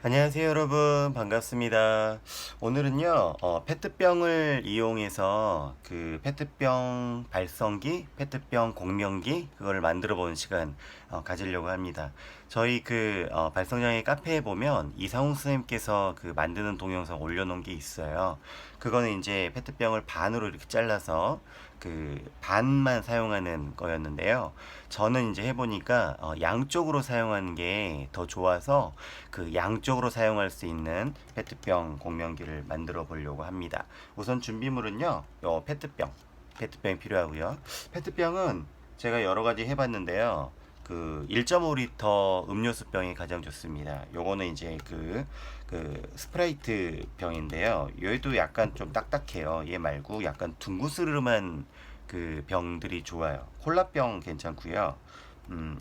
안녕하세요 여러분, 반갑습니다. 오늘은요 페트병을 이용해서 그 페트병 발성기, 페트병 공명기 그거를 만들어 보는 시간 가지려고 합니다. 저희 그 발성장애 카페에 보면 이상훈 선생님께서 그 만드는 동영상 올려놓은 게 있어요. 그거는 이제 페트병을 반으로 이렇게 잘라서 그 반만 사용하는 거였는데요. 저는 이제 해보니까 양쪽으로 사용하는 게 더 좋아서 그 양쪽으로 사용할 수 있는 페트병 공명기를 만들어 보려고 합니다. 우선 준비물은요, 요 페트병이 필요하고요. 페트병은 제가 여러 가지 해봤는데요. 그 1.5리터 음료수병이 가장 좋습니다. 요거는 이제 그 스프라이트 병인데요. 얘도 약간 좀 딱딱해요. 얘 말고 약간 둥구스름한 그 병들이 좋아요. 콜라병 괜찮고요.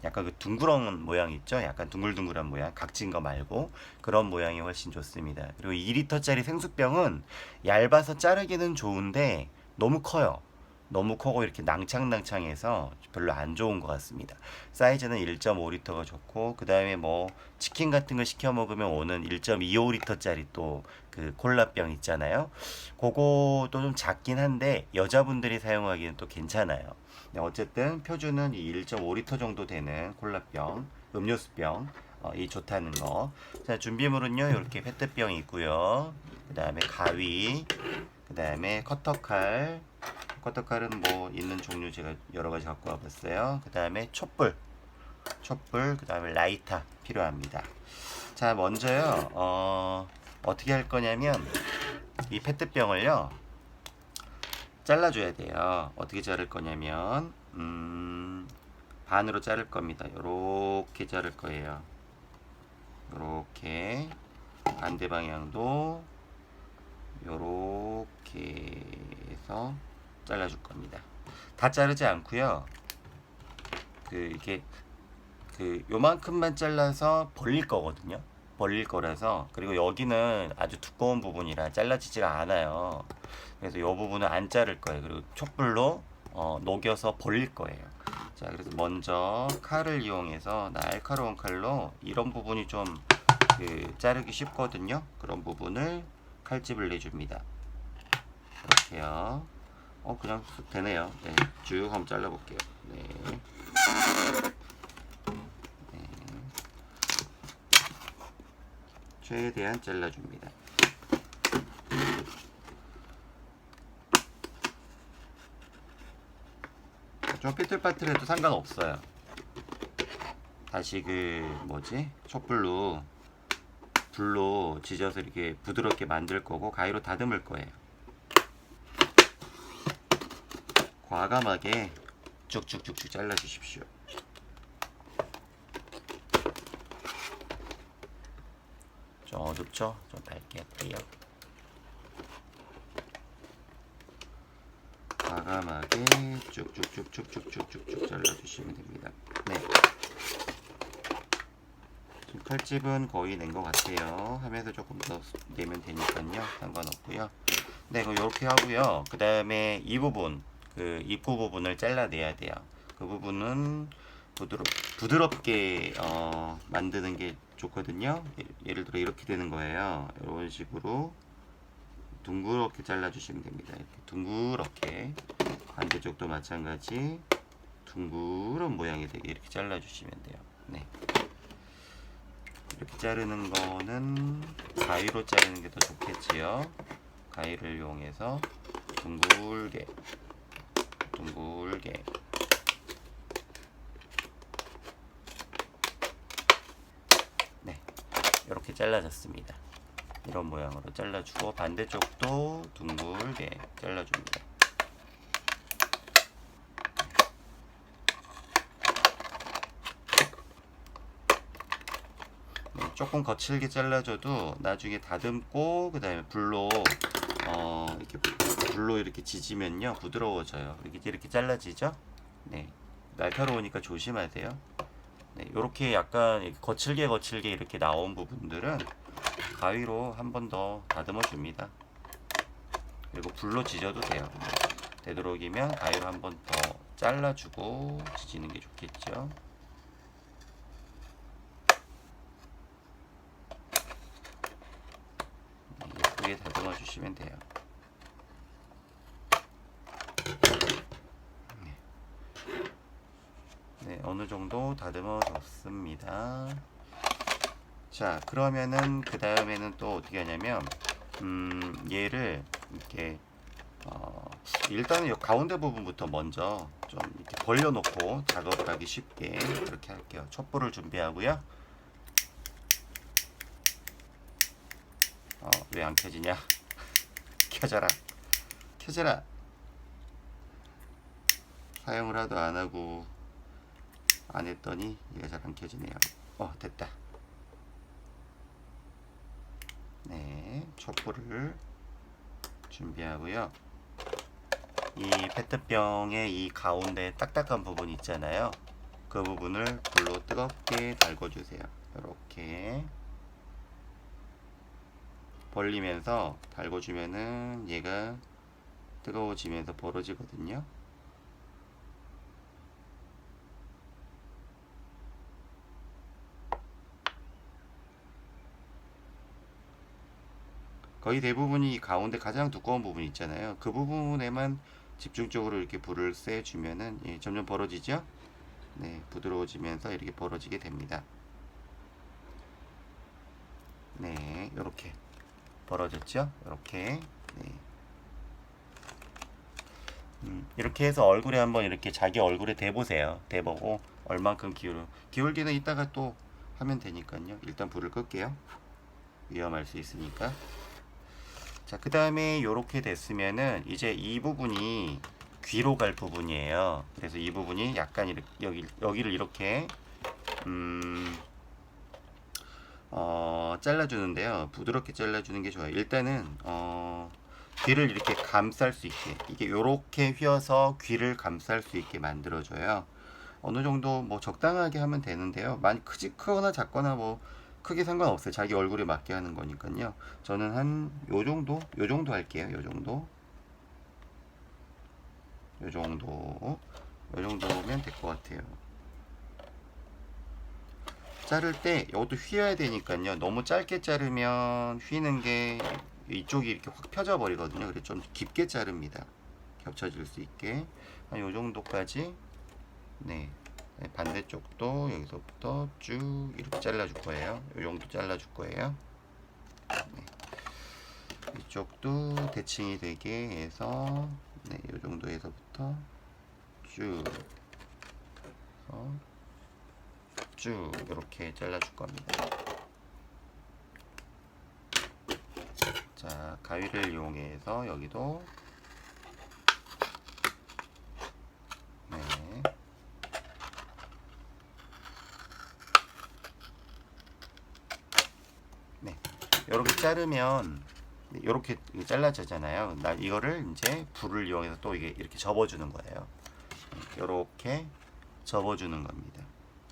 약간 그 둥그런 모양 있죠? 약간 둥글둥글한 모양, 각진 거 말고 그런 모양이 훨씬 좋습니다. 그리고 2리터짜리 생수병은 얇아서 자르기는 좋은데 너무 커요. 너무 크고 이렇게 낭창낭창해서 별로 안 좋은 것 같습니다. 사이즈는 1.5리터가 좋고 그 다음에 뭐 치킨 같은 거 시켜 먹으면 오는 1.25리터짜리 또 그 콜라병 있잖아요. 그거도 좀 작긴 한데 여자분들이 사용하기는 또 괜찮아요. 네, 어쨌든 표준은 이 1.5리터 정도 되는 콜라병, 음료수병 이 좋다는 거. 자, 준비물은요 이렇게 페트병이 있고요. 그 다음에 가위, 그 다음에 커터칼. 커터칼은 뭐 있는 종류 제가 여러 가지 갖고 와봤어요. 그 다음에 촛불, 그 다음에 라이터 필요합니다. 자, 먼저요, 어떻게 할 거냐면 이 페트병을요 잘라줘야 돼요. 어떻게 자를 거냐면 반으로 자를 겁니다. 요렇게 자를 거예요. 요렇게 반대 방향도 요렇게 해서 잘라줄 겁니다. 다 자르지 않고요. 이게 요만큼만 잘라서 벌릴 거거든요. 벌릴 거라서. 그리고 여기는 아주 두꺼운 부분이라 잘라지지가 않아요. 그래서 이 부분은 안 자를 거예요. 그리고 촛불로 녹여서 벌릴 거예요. 자, 그래서 먼저 칼을 이용해서 날카로운 칼로 이런 부분이 좀 자르기 쉽거든요. 그런 부분을 칼집을 내줍니다. 이렇게요. 그냥 되네요. 네, 쭉 한번 잘라볼게요. 네. 최대한 잘라줍니다. 좀 삐뚤빠뚤해도 상관없어요. 다시 촛불로 불로 지져서 이렇게 부드럽게 만들 거고 가위로 다듬을 거예요. 과감하게 쭉쭉쭉쭉 잘라주십시오. 좀 어둡죠? 좀 밝게 할게요. 과감하게 쭉쭉쭉쭉쭉쭉쭉 잘라주시면 됩니다. 네. 지금 칼집은 거의 낸 것 같아요. 하면서 조금 더 내면 되니까요. 상관없고요. 네, 그럼 이렇게 하고요. 그 다음에 이 부분, 그 입구 부분을 잘라내야 돼요. 그 부분은 부드럽게 만드는 게 좋거든요. 예를 들어 이렇게 되는 거예요. 이런 식으로 둥그렇게 잘라주시면 됩니다. 이렇게 둥그렇게. 반대쪽도 마찬가지 둥그런 모양이 되게 이렇게 잘라주시면 돼요. 네. 이렇게 자르는 거는 가위로 자르는 게 더 좋겠지요. 가위를 이용해서 둥글게 네, 이렇게 잘라졌습니다. 이런 모양으로 잘라주고 반대쪽도 둥글게 잘라줍니다. 네, 조금 거칠게 잘라줘도 나중에 다듬고 그 다음에 불로 이렇게 지지면요 부드러워져요. 이렇게 잘라지죠? 네, 날카로우니까 조심하세요. 네, 요렇게 약간 이렇게 거칠게 이렇게 나온 부분들은 가위로 한 번 더 다듬어 줍니다. 그리고 불로 지져도 돼요. 되도록이면 가위로 한 번 더 잘라주고 지지는 게 좋겠죠. 예쁘게 다듬어 주시면 돼요. 네, 어느 정도 다듬어 줬습니다. 자, 그러면은 그 다음에는 또 어떻게 하냐면 얘를 이렇게 일단은 이 가운데 부분부터 먼저 좀 이렇게 벌려놓고 작업을 하기 쉽게 이렇게 할게요. 촛불을 준비하고요. 왜 안 켜지냐? 켜져라, 켜져라. 사용을 하도 안 하고 안 했더니 얘가 잘 안 켜지네요. 됐다. 네, 촛불을 준비하고요. 이 페트병의 이 가운데 딱딱한 부분 있잖아요. 그 부분을 불로 뜨겁게 달궈주세요. 이렇게 벌리면서 달궈주면은 얘가 뜨거워지면서 벌어지거든요. 거의 대부분이 가운데 가장 두꺼운 부분 있잖아요. 그 부분에만 집중적으로 이렇게 불을 쐬주면은 점점 벌어지죠. 네, 부드러워지면서 이렇게 벌어지게 됩니다. 네, 이렇게 벌어졌죠. 이렇게. 네. 이렇게 해서 얼굴에 한번 이렇게 자기 얼굴에 대보세요. 대보고 얼만큼 기울기는 이따가 또 하면 되니까요. 일단 불을 끌게요. 위험할 수 있으니까. 자, 그 다음에 이렇게 됐으면은 이제 이 부분이 귀로 갈 부분이에요. 그래서 이 부분이 약간 이렇게 여기를 이렇게 잘라주는데요. 부드럽게 잘라주는 게 좋아요. 일단은 귀를 이렇게 감쌀 수 있게, 이게 이렇게 휘어서 귀를 감쌀 수 있게 만들어줘요. 어느 정도 뭐 적당하게 하면 되는데요. 많이 크거나 작거나 뭐 크게 상관없어요. 자기 얼굴에 맞게 하는 거니까요. 저는 한 요 정도 할게요. 요 정도면 될 것 같아요. 자를 때 이것도 휘어야 되니까요. 너무 짧게 자르면 휘는 게 이쪽이 이렇게 확 펴져 버리거든요. 그래서 좀 깊게 자릅니다. 겹쳐질 수 있게 한 요 정도까지. 네. 반대쪽도 여기서부터 쭉 이렇게 잘라줄 거예요. 요 정도 잘라줄 거예요. 네. 이쪽도 대칭이 되게 해서 네, 요 정도에서부터 쭉 이렇게 잘라줄 겁니다. 자, 가위를 이용해서 여기도 네. 네. 이렇게 자르면 이렇게 잘라지잖아요. 이거를 이제 불을 이용해서 또 이렇게 접어주는 거예요. 이렇게 접어주는 겁니다.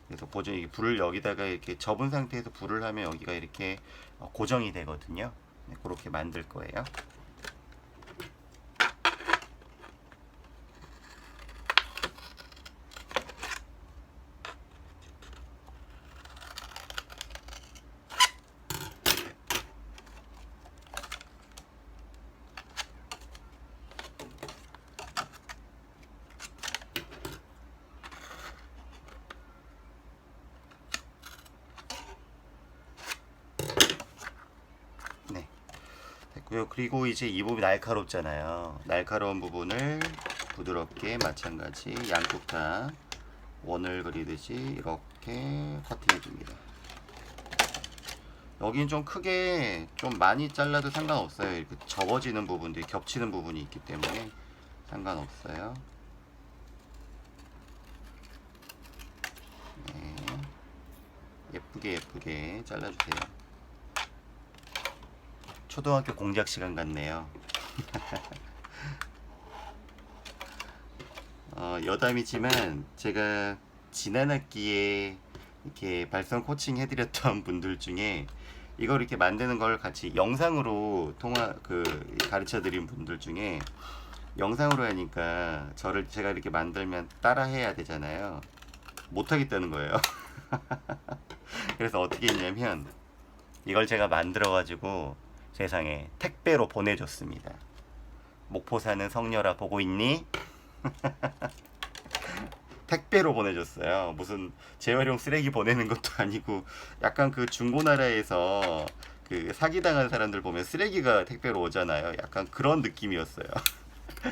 그래서 이게 불을 여기다가 이렇게 접은 상태에서 불을 하면 여기가 이렇게 고정이 되거든요. 네, 그렇게 만들 거예요. 네, 됐고요. 그리고 이제 이 부분이 날카롭잖아요. 날카로운 부분을 부드럽게 마찬가지 양쪽 다 원을 그리듯이 이렇게 커팅해 줍니다. 여긴 좀 크게 좀 많이 잘라도 상관없어요. 이렇게 접어지는 부분들이 겹치는 부분이 있기 때문에 상관없어요. 네. 예쁘게 잘라주세요. 초등학교 공작 시간 같네요. 여담이지만 제가 지난 학기에 이렇게 발성 코칭 해드렸던 분들 중에 이걸 이렇게 만드는 걸 같이 영상으로 가르쳐 드린 분들 중에 영상으로 하니까 제가 이렇게 만들면 따라 해야 되잖아요. 못 하겠다는 거예요. 그래서 어떻게 했냐면 이걸 제가 만들어 가지고 세상에 택배로 보내줬습니다. 목포 사는 성녀라 보고 있니? 택배로 보내줬어요. 무슨 재활용 쓰레기 보내는 것도 아니고 약간 그 중고나라에서 그 사기당한 사람들 보면 쓰레기가 택배로 오잖아요. 약간 그런 느낌이었어요.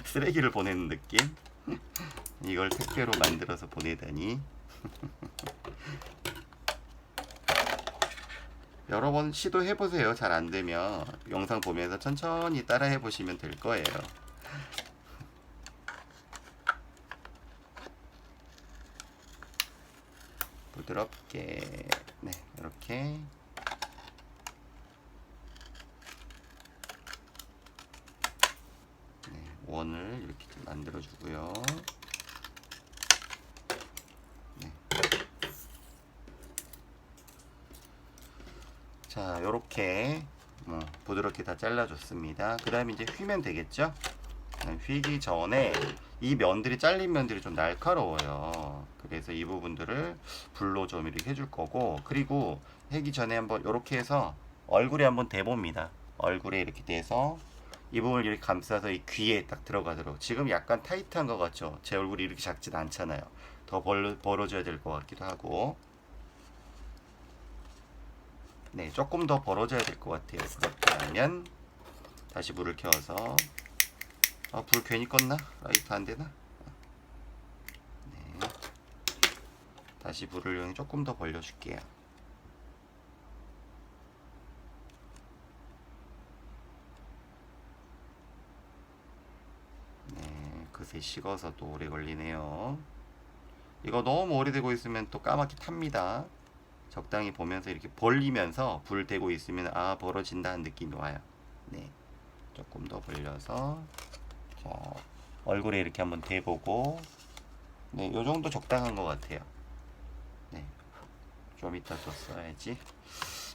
쓰레기를 보내는 느낌? 이걸 택배로 만들어서 보내다니. 여러 번 시도해보세요. 잘 안되면 영상 보면서 천천히 따라해보시면 될 거예요. 부드럽게, 네, 이렇게. 네, 원을 이렇게 좀 만들어주고요. 네. 자, 요렇게 부드럽게 다 잘라줬습니다. 그 다음에 이제 휘면 되겠죠? 휘기 전에 이 면들이 잘린 면들이 좀 날카로워요. 그래서 이 부분들을 불로 좀 이렇게 해줄 거고, 그리고 하기 전에 한번 이렇게 해서 얼굴에 한번 대봅니다. 얼굴에 이렇게 대서 이 부분을 이렇게 감싸서 이 귀에 딱 들어가도록. 지금 약간 타이트한 것 같죠? 제 얼굴이 이렇게 작진 않잖아요. 더 벌어줘야 될 것 같기도 하고. 네, 조금 더 벌어져야 될 것 같아요. 그렇게 하면 다시 불을 켜서, 불 괜히 껐나? 라이트 안 되나? 네, 다시 불을 조금 더 벌려줄게요. 네, 그새 식어서 또 오래 걸리네요. 이거 너무 오래되고 있으면 또 까맣게 탑니다. 적당히 보면서 이렇게 벌리면서 불 대고 있으면 벌어진다는 느낌이 와요. 네, 조금 더 벌려서, 자, 얼굴에 이렇게 한번 대보고, 네, 요 정도 적당한 것 같아요. 네, 좀 이따 또 써야지.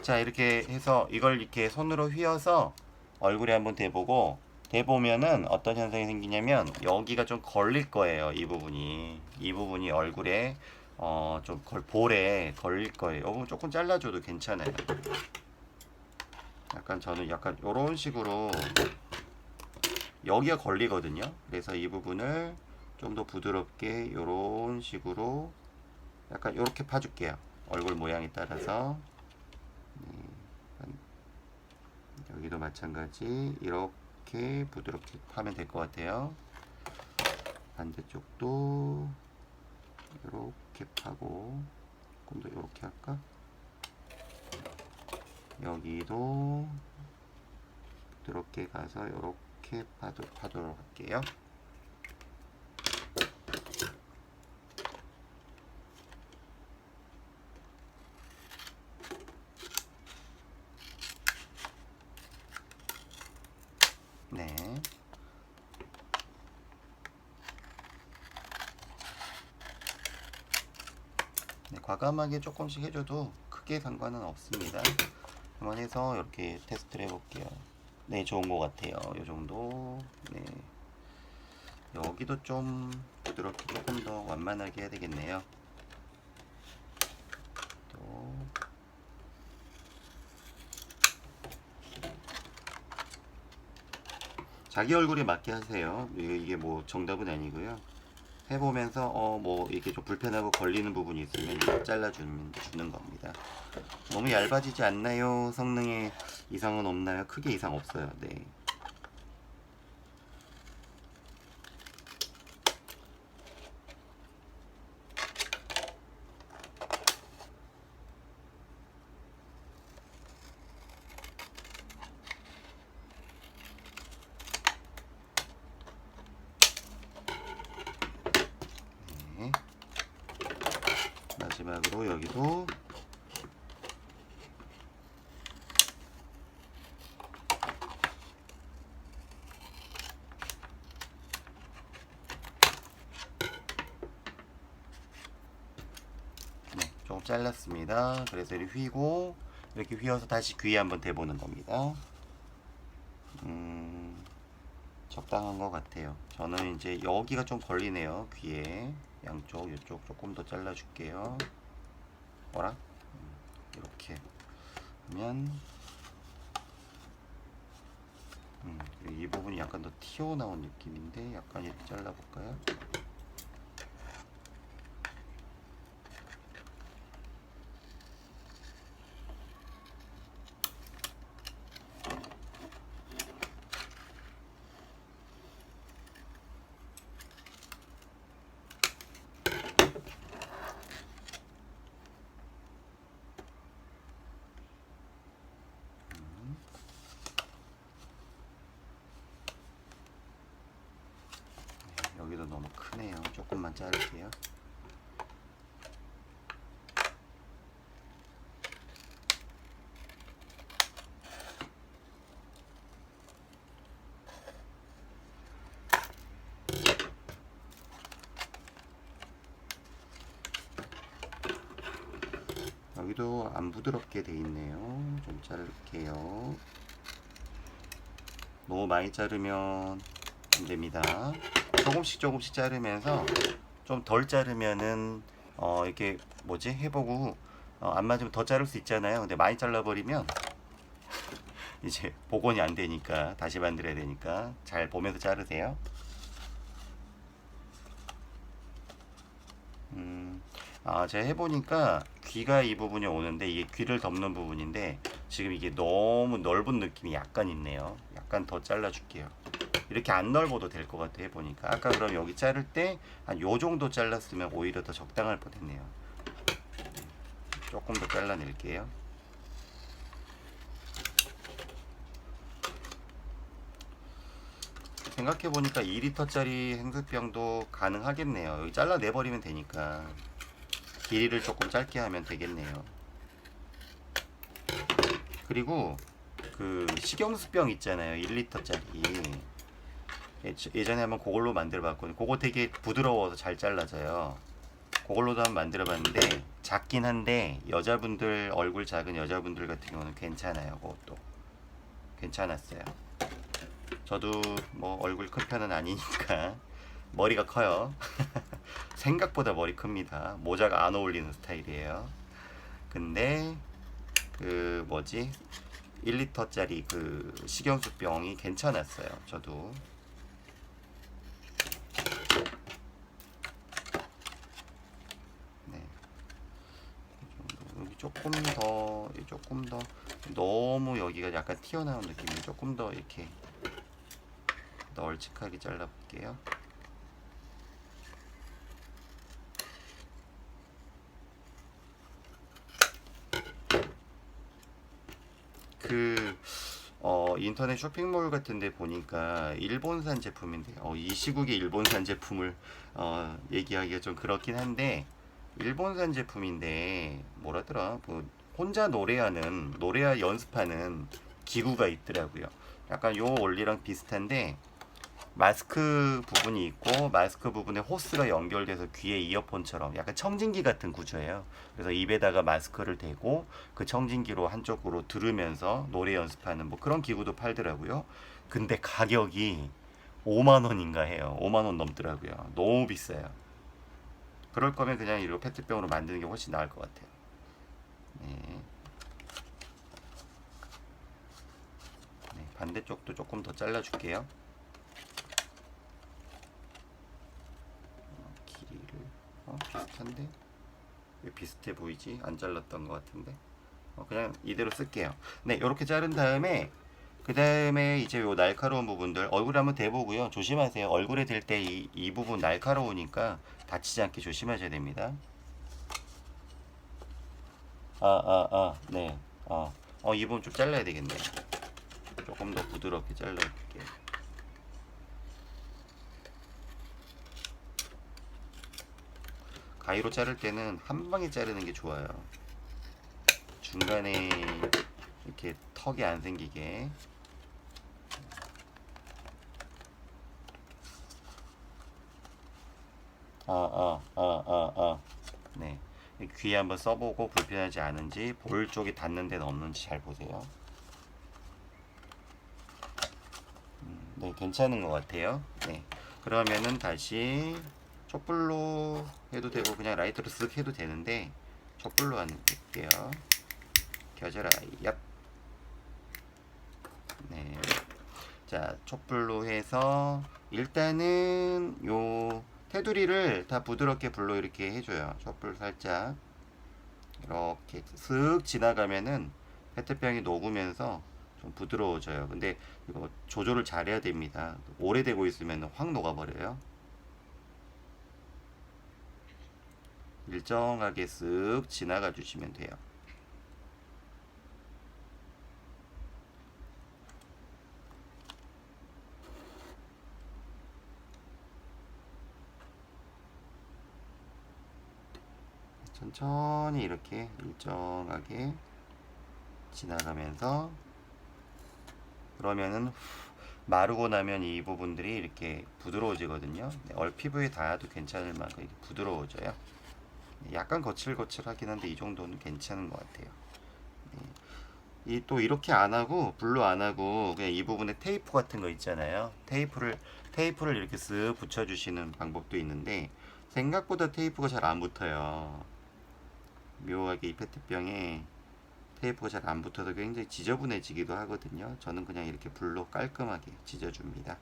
자, 이렇게 해서 이걸 이렇게 손으로 휘어서 얼굴에 한번 대보고, 대보면은 어떤 현상이 생기냐면 여기가 좀 걸릴 거예요. 이 부분이 얼굴에 좀 볼에 걸릴 거예요. 이 부분 조금 잘라줘도 괜찮아요. 약간 저는 약간 요런 식으로 여기가 걸리거든요. 그래서 이 부분을 좀 더 부드럽게 요런 식으로 약간 요렇게 파줄게요. 얼굴 모양에 따라서. 여기도 마찬가지 이렇게 부드럽게 파면 될 것 같아요. 반대쪽도 이렇게 파고, 조금 더 이렇게 할까? 여기도 부드럽게 가서 이렇게 파도록 할게요. 네. 네, 과감하게 조금씩 해줘도 크게 상관은 없습니다. 한번 해서 이렇게 테스트를 해볼게요. 네, 좋은 것 같아요. 이 정도. 네. 여기도 좀 부드럽게 조금 더 완만하게 해야 되겠네요. 또 자기 얼굴에 맞게 하세요. 이게 뭐 정답은 아니고요. 해보면서 뭐 이렇게 좀 불편하고 걸리는 부분이 있으면 잘라주는 겁니다. 너무 얇아지지 않나요? 성능에 이상은 없나요? 크게 이상 없어요. 네. 네. 마지막으로 여기도 조금 잘랐습니다. 그래서 이렇게 휘고 이렇게 휘어서 다시 귀에 한번 대보는 겁니다. 적당한 것 같아요. 저는 이제 여기가 좀 걸리네요. 귀에 양쪽 이쪽 조금 더 잘라줄게요. 뭐라? 이렇게 하면 약간 더 튀어나온 느낌인데 약간 이렇게 잘라볼까요? 여기도 너무 크네요. 조금만 자를게요. 여기도 안 부드럽게 돼 있네요. 좀 자를게요. 너무 많이 자르면 안 됩니다. 조금씩 조금씩 자르면서 좀 덜 자르면은 이렇게 뭐지 해보고 안 맞으면 더 자를 수 있잖아요. 근데 많이 잘라버리면 이제 복원이 안 되니까 다시 만들어야 되니까 잘 보면서 자르세요. 제가 해보니까 귀가 이 부분이 오는데 이게 귀를 덮는 부분인데 지금 이게 너무 넓은 느낌이 약간 있네요. 약간 더 잘라줄게요. 이렇게 안 넓어도 될 것 같아 해보니까. 아까 그럼 여기 자를 때 한 요 정도 잘랐으면 오히려 더 적당할 뻔했네요. 조금 더 잘라낼게요. 생각해보니까 2리터짜리 행수병도 가능하겠네요. 여기 잘라내버리면 되니까 길이를 조금 짧게 하면 되겠네요. 그리고 그 식용수병 있잖아요. 1리터짜리. 예전에 한번 그걸로 만들어 봤거든요. 그거 되게 부드러워서 잘 잘라져요. 그걸로도 한번 만들어 봤는데 작긴 한데 여자분들 얼굴 작은 여자분들 같은 경우는 괜찮아요. 그것도 괜찮았어요. 저도 뭐 얼굴 큰 편은 아니니까 머리가 커요. 생각보다 머리 큽니다. 모자가 안 어울리는 스타일이에요. 근데 그 뭐지 1리터짜리 그 식용수병이 괜찮았어요. 저도. 네. 여기 조금 더 너무 여기가 약간 튀어나온 느낌이 조금 더 이렇게 널찍하게 잘라볼게요. 그 인터넷 쇼핑몰 같은데 보니까 일본산 제품인데 이 시국에 일본산 제품을 얘기하기가 좀 그렇긴 한데 일본산 제품인데 뭐라더라 그 혼자 노래하 연습하는 기구가 있더라고요. 약간 요 원리랑 비슷한데 마스크 부분이 있고 마스크 부분에 호스가 연결돼서 귀에 이어폰처럼 약간 청진기 같은 구조예요. 그래서 입에다가 마스크를 대고 그 청진기로 한쪽으로 들으면서 노래 연습하는 뭐 그런 기구도 팔더라고요. 근데 가격이 5만 원인가 해요. 5만 원 넘더라고요. 너무 비싸요. 그럴 거면 그냥 이거 페트병으로 만드는 게 훨씬 나을 것 같아요. 네. 네, 반대쪽도 조금 더 잘라줄게요. 비슷한데? 왜 비슷해 보이지? 안 잘랐던 것 같은데? 그냥 이대로 쓸게요. 네, 이렇게 자른 다음에 그 다음에 이제 요 날카로운 부분들 얼굴에 한번 대보고요. 조심하세요. 얼굴에 댈 때 이 부분 날카로우니까 다치지 않게 조심하셔야 됩니다. 네. 이 부분 좀 잘라야 되겠네. 조금 더 부드럽게 잘라볼게요. 가위로 자를 때는 한 방에 자르는 게 좋아요. 중간에 이렇게 턱이 안 생기게. 네. 귀에 한번 써보고 불편하지 않은지 볼 쪽이 닿는 데는 없는지 잘 보세요. 네, 괜찮은 것 같아요. 네. 그러면은 다시 촛불로 해도 되고 그냥 라이터로 쓱 해도 되는데 촛불로 할게요. 켜져라. 얍. 네. 자, 촛불로 해서 일단은 요 테두리를 다 부드럽게 불로 이렇게 해줘요. 촛불 살짝 이렇게 슥 지나가면은 페트병이 녹으면서 좀 부드러워져요. 근데 이거 조절을 잘해야 됩니다. 오래되고 있으면 확 녹아버려요. 일정하게 쓱 지나가 주시면 돼요. 천천히 이렇게 일정하게 지나가면서 그러면은 마르고 나면 이 부분들이 이렇게 부드러워지거든요. 피부에 닿아도 괜찮을 만큼 이렇게 부드러워져요. 약간 거칠거칠하긴 한데 이 정도는 괜찮은 것 같아요. 이 또 이렇게 안 하고 블루 안 하고 그냥 이 부분에 테이프 같은 거 있잖아요. 테이프를 이렇게 쓱 붙여주시는 방법도 있는데 생각보다 테이프가 잘 안 붙어요. 묘하게 이 페트병에 테이프가 잘 안 붙어서 굉장히 지저분해지기도 하거든요. 저는 그냥 이렇게 블로 깔끔하게 찢어줍니다.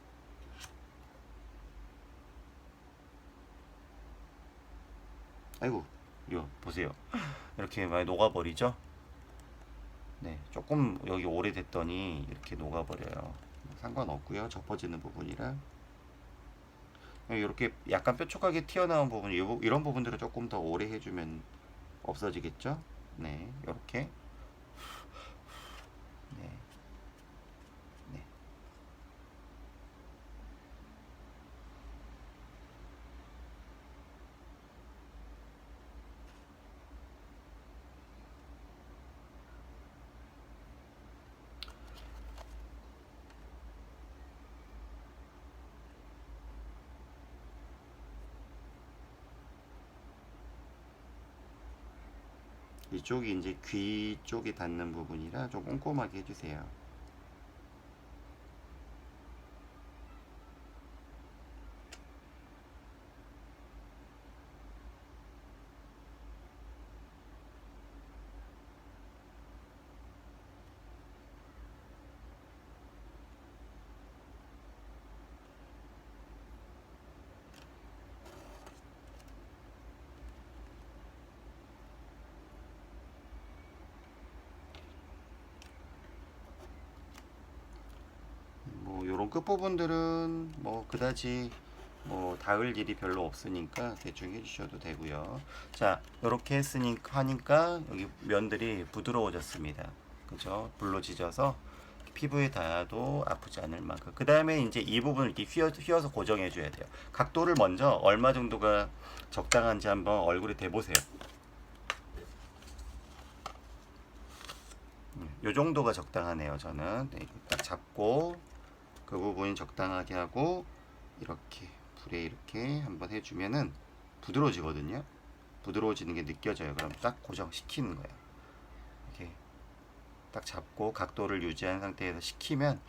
아이고, 이거 보세요. 이렇게 많이 녹아버리죠? 네, 조금 여기 오래됐더니 이렇게 녹아버려요. 상관없고요. 접어지는 부분이라. 이렇게 약간 뾰족하게 튀어나온 부분, 이런 부분들을 조금 더 오래 해주면 없어지겠죠? 네, 이렇게. 네, 네. 이쪽이 이제 귀 쪽에 닿는 부분이라 좀 꼼꼼하게 해주세요. 뭐 요런 끝부분들은 뭐 그다지 뭐 닿을 일이 별로 없으니까 대충 해주셔도 되고요. 자, 이렇게 했으니까 하니까 여기 면들이 부드러워졌습니다. 그죠? 불로 지져서 피부에 닿아도 아프지 않을 만큼. 그 다음에 이제 이 부분을 이렇게 휘어서 고정해 줘야 돼요. 각도를 먼저 얼마 정도가 적당한지 한번 얼굴에 대보세요. 요 정도가 적당하네요. 저는 네, 딱 잡고 그 부분이 적당하게 하고 이렇게 불에 이렇게 한번 해주면은 부드러워지거든요. 부드러워지는 게 느껴져요. 그럼 딱 고정시키는 거예요. 이렇게 딱 잡고 각도를 유지한 상태에서 식히면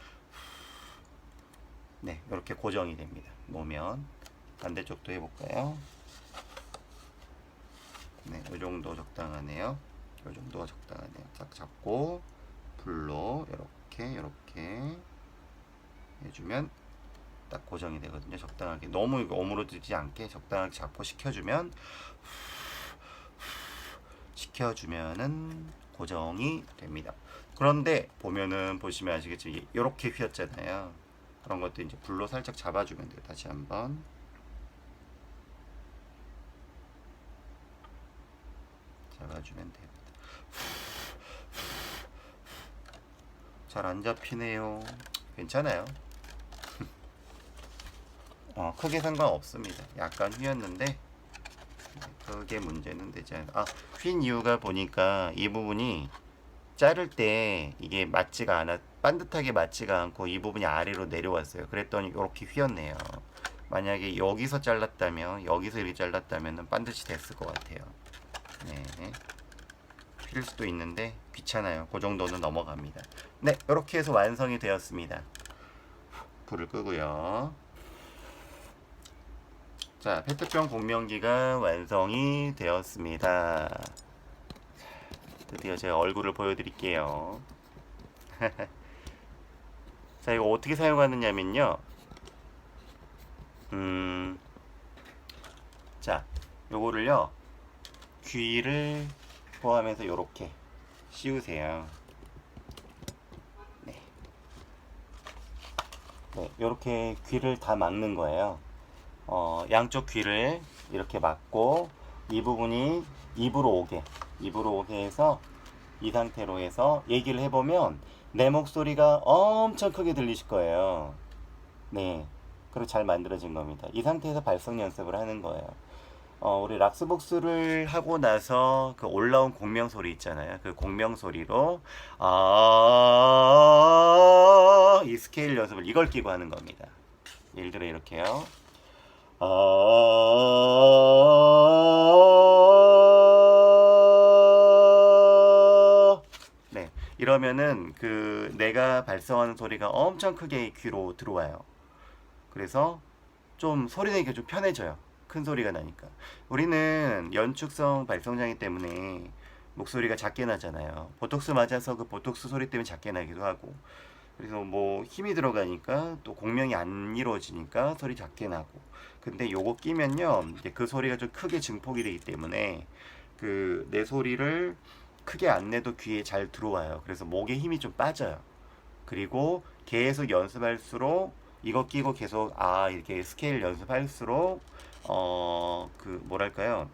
네, 이렇게 고정이 됩니다. 놓으면 반대쪽도 해볼까요? 네, 이 정도 적당하네요. 이 정도가 적당하네요. 딱 잡고 불로 이렇게 해주면 딱 고정이 되거든요. 적당하게 너무 오므러지지 않게 적당하게 잡고 식혀주면은 고정이 됩니다. 그런데 보시면 아시겠지만 이렇게 휘었잖아요. 그런 것도 이제 불로 살짝 잡아주면 돼요. 다시 한번 잡아주면 됩니다. 잘 안 잡히네요. 괜찮아요. 크게 상관없습니다. 약간 휘었는데 크게 문제는 되지 않아요. 휜 이유가 보니까 이 부분이 자를 때 이게 반듯하게 맞지가 않고 이 부분이 아래로 내려왔어요. 그랬더니 이렇게 휘었네요. 만약에 여기서 잘랐다면, 여기서 이렇게 잘랐다면 반드시 됐을 것 같아요. 네. 휠 수도 있는데 귀찮아요. 그 정도는 넘어갑니다. 네, 이렇게 해서 완성이 되었습니다. 불을 끄고요. 자, 페트병 공명기가 완성이 되었습니다. 드디어 제 얼굴을 보여드릴게요. 자, 이거 어떻게 사용하느냐면요. 자, 요거를요. 귀를 포함해서 요렇게 씌우세요. 네. 네, 요렇게 귀를 다 막는 거예요. 양쪽 귀를 이렇게 막고 이 부분이 입으로 오게 해서 이 상태로 해서 얘기를 해보면 내 목소리가 엄청 크게 들리실 거예요. 네. 그리고 잘 만들어진 겁니다. 이 상태에서 발성 연습을 하는 거예요. 우리 락스복스를 하고 나서 그 올라온 공명 소리 있잖아요. 그 공명 소리로 이 스케일 연습을 이걸 끼고 하는 겁니다. 예를 들어 이렇게요. 네, 이러면은 그 내가 발성하는 소리가 엄청 크게 귀로 들어와요. 그래서 좀 소리 내기가 좀 편해져요. 큰 소리가 나니까. 우리는 연축성 발성장애 때문에 목소리가 작게 나잖아요. 보톡스 맞아서 그 보톡스 소리 때문에 작게 나기도 하고. 그래서 뭐 힘이 들어가니까 또 공명이 안 이루어지니까 소리 작게 나고. 근데 요거 끼면요, 이제 그 소리가 좀 크게 증폭이 되기 때문에 그 내 소리를 크게 안 내도 귀에 잘 들어와요. 그래서 목에 힘이 좀 빠져요. 그리고 계속 연습할수록 이거 끼고 계속 이렇게 스케일 연습할수록 그 뭐랄까요,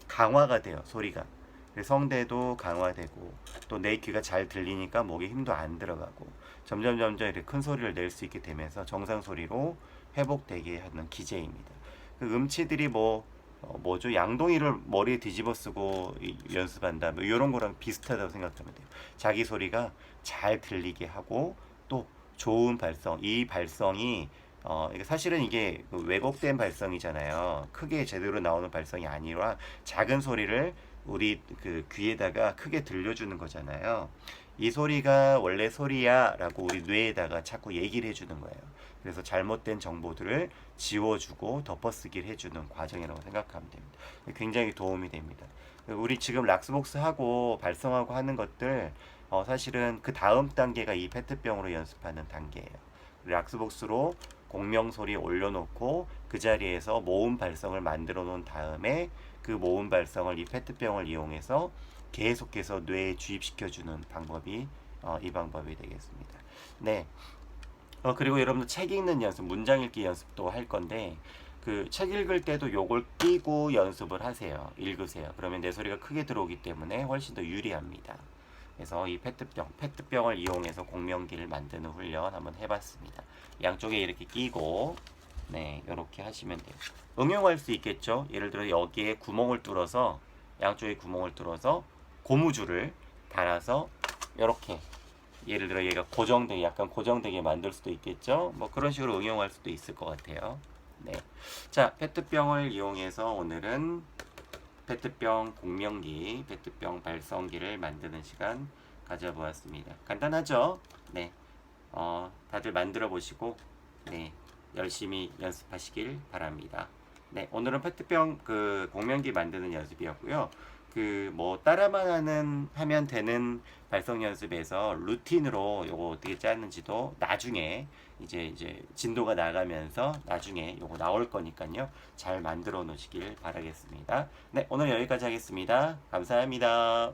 강화가 돼요, 소리가. 그래서 성대도 강화되고 또 내 귀가 잘 들리니까 목에 힘도 안 들어가고 점점 이렇게 큰 소리를 낼 수 있게 되면서 정상 소리로 회복되게 하는 기제입니다. 그 음치들이 뭐죠? 양동이를 머리에 뒤집어 쓰고 연습한다. 뭐 이런 거랑 비슷하다고 생각하면 돼요. 자기 소리가 잘 들리게 하고 또 좋은 발성. 이 발성이 사실은 이게 그 왜곡된 발성이잖아요. 크게 제대로 나오는 발성이 아니라 작은 소리를 우리 그 귀에다가 크게 들려주는 거잖아요. 이 소리가 원래 소리야라고 우리 뇌에다가 자꾸 얘기를 해주는 거예요. 그래서 잘못된 정보들을 지워주고 덮어쓰기를 해주는 과정이라고 생각하면 됩니다. 굉장히 도움이 됩니다. 우리 지금 락스복스 하고 발성하고 하는 것들 사실은 그 다음 단계가 이 페트병으로 연습하는 단계예요. 락스복스로 공명 소리 올려놓고 그 자리에서 모음 발성을 만들어 놓은 다음에 그 모음 발성을 이 페트병을 이용해서 계속해서 뇌에 주입시켜주는 방법이 이 방법이 되겠습니다. 네. 그리고 여러분들 책 읽는 연습, 문장 읽기 연습도 할 건데 그 책 읽을 때도 요걸 끼고 연습을 하세요. 읽으세요. 그러면 내 소리가 크게 들어오기 때문에 훨씬 더 유리합니다. 그래서 이 페트병을 이용해서 공명기를 만드는 훈련 한번 해봤습니다. 양쪽에 이렇게 끼고 네, 이렇게 하시면 돼요. 응용할 수 있겠죠. 예를 들어 여기에 구멍을 뚫어서 양쪽에 구멍을 뚫어서 고무줄을 달아서 이렇게 예를 들어 얘가 약간 고정되게 만들 수도 있겠죠. 뭐 그런 식으로 응용할 수도 있을 것 같아요. 네. 자, 페트병을 이용해서 오늘은 페트병 공명기, 페트병 발성기를 만드는 시간 가져보았습니다. 간단하죠? 네. 다들 만들어 보시고, 네. 열심히 연습하시길 바랍니다. 네. 오늘은 페트병 그 공명기 만드는 연습이었고요. 그 뭐 따라만 하면 되는 발성 연습에서 루틴으로 요거 어떻게 짜는지도 나중에 이제 진도가 나가면서 나중에 요거 나올 거니까요. 잘 만들어 놓으시길 바라겠습니다. 네, 오늘 여기까지 하겠습니다. 감사합니다.